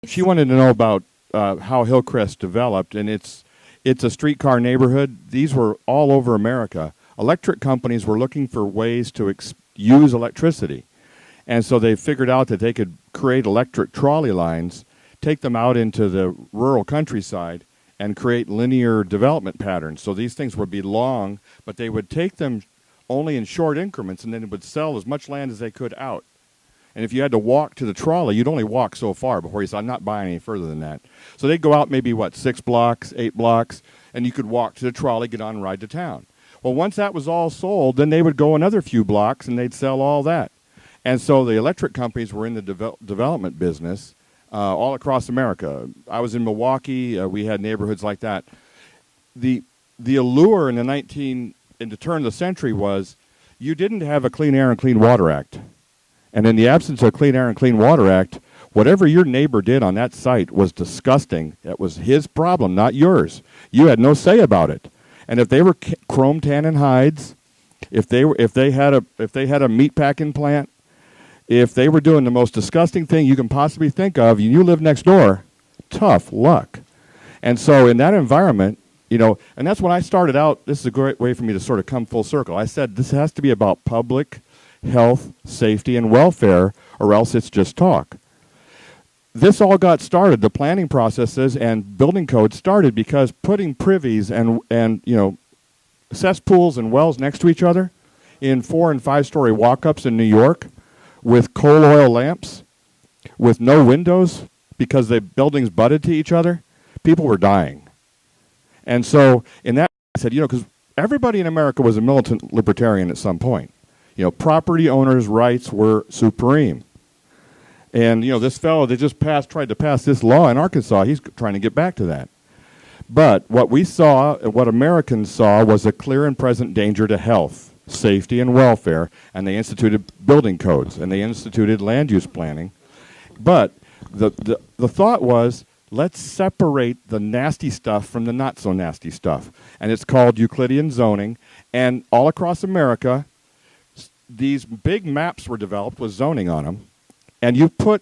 She wanted to know about how Hillcrest developed, and it's a streetcar neighborhood. These were all over America. Electric companies were looking for ways to use electricity, and so they figured out that they could create electric trolley lines, take them out into the rural countryside, and create linear development patterns. So these things would be long, but they would take them only in short increments, and then it would sell as much land as they could out. And if you had to walk to the trolley, you'd only walk so far before you said, I'm not buying any further than that. So they'd go out maybe, 6 blocks, 8 blocks, and you could walk to the trolley, get on and ride to town. Well, once that was all sold, then they would go another few blocks, and they'd sell all that. And so the electric companies were in the development business all across America. I was in Milwaukee. We had neighborhoods like that. The allure in the turn of the century was you didn't have a Clean Air and Clean Water Act. And in the absence of a Clean Air and Clean Water Act, whatever your neighbor did on that site was disgusting. It was his problem, not yours. You had no say about it. And if they were chrome tannin hides, if they had a meat packing plant, if they were doing the most disgusting thing you can possibly think of, and you live next door, tough luck. And so in that environment, and that's when I started out. This is a great way for me to sort of come full circle. I said this has to be about public health, safety, and welfare, or else it's just talk. This all got started, the planning processes and building code started because putting privies and cesspools and wells next to each other in 4- and 5-story walk-ups in New York with coal oil lamps, with no windows because the buildings butted to each other, people were dying. And so in that, I said, because everybody in America was a militant libertarian at some point. Property owners' rights were supreme. And, this fellow that tried to pass this law in Arkansas, he's trying to get back to that. But what we saw, what Americans saw, was a clear and present danger to health, safety, and welfare, and they instituted building codes, and they instituted land use planning. But the thought was, let's separate the nasty stuff from the not-so-nasty stuff. And it's called Euclidean zoning. And all across America, these big maps were developed with zoning on them, and you put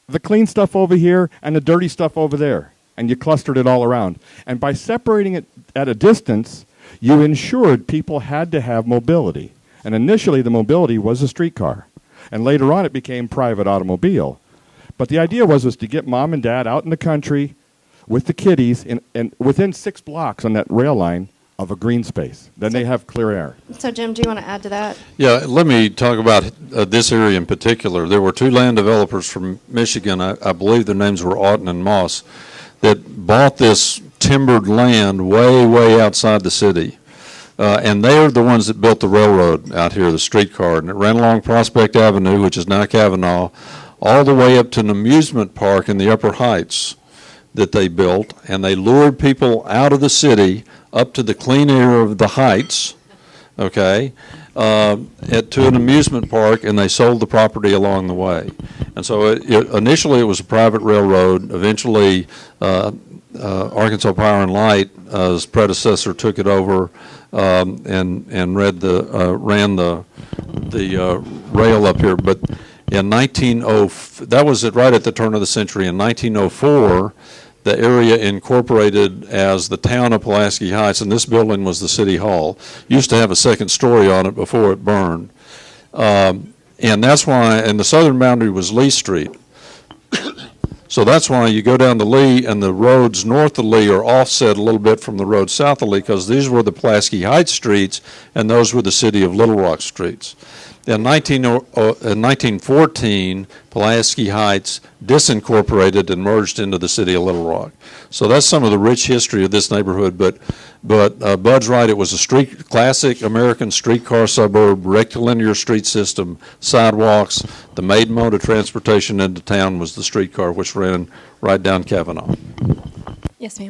the clean stuff over here and the dirty stuff over there, and you clustered it all around. And by separating it at a distance, you ensured people had to have mobility. And initially, the mobility was a streetcar, and later on, it became private automobile. But the idea was to get mom and dad out in the country with the kiddies, and within 6 blocks on that rail line of a green space. Then they have clear air. So, Jim, do you want to add to that? Yeah, let me talk about this area in particular. There were 2 land developers from Michigan, I believe their names were Auten and Moss, that bought this timbered land way, way outside the city. And they're the ones that built the railroad out here, the streetcar. And it ran along Prospect Avenue, which is now Kavanaugh, all the way up to an amusement park in the upper heights that they built. And they lured people out of the city up to the clean air of the heights, to an amusement park, and they sold the property along the way. And so initially it was a private railroad. Eventually Arkansas Power and Light's predecessor took it over and ran the rail up here. But in that was right at the turn of the century. In 1904, the area incorporated as the town of Pulaski Heights, and this building was the city hall. Used to have a second story on it before it burned. And that's why, and the southern boundary was Lee Street. So that's why you go down to Lee, and the roads north of Lee are offset a little bit from the roads south of Lee, because these were the Pulaski Heights streets, and those were the city of Little Rock streets. In 1914, Pulaski Heights disincorporated and merged into the city of Little Rock. So that's some of the rich history of this neighborhood. But Bud's right; it was a classic American streetcar suburb, rectilinear street system, sidewalks. The main mode of transportation into town was the streetcar, which ran right down Kavanaugh. Yes, ma'am.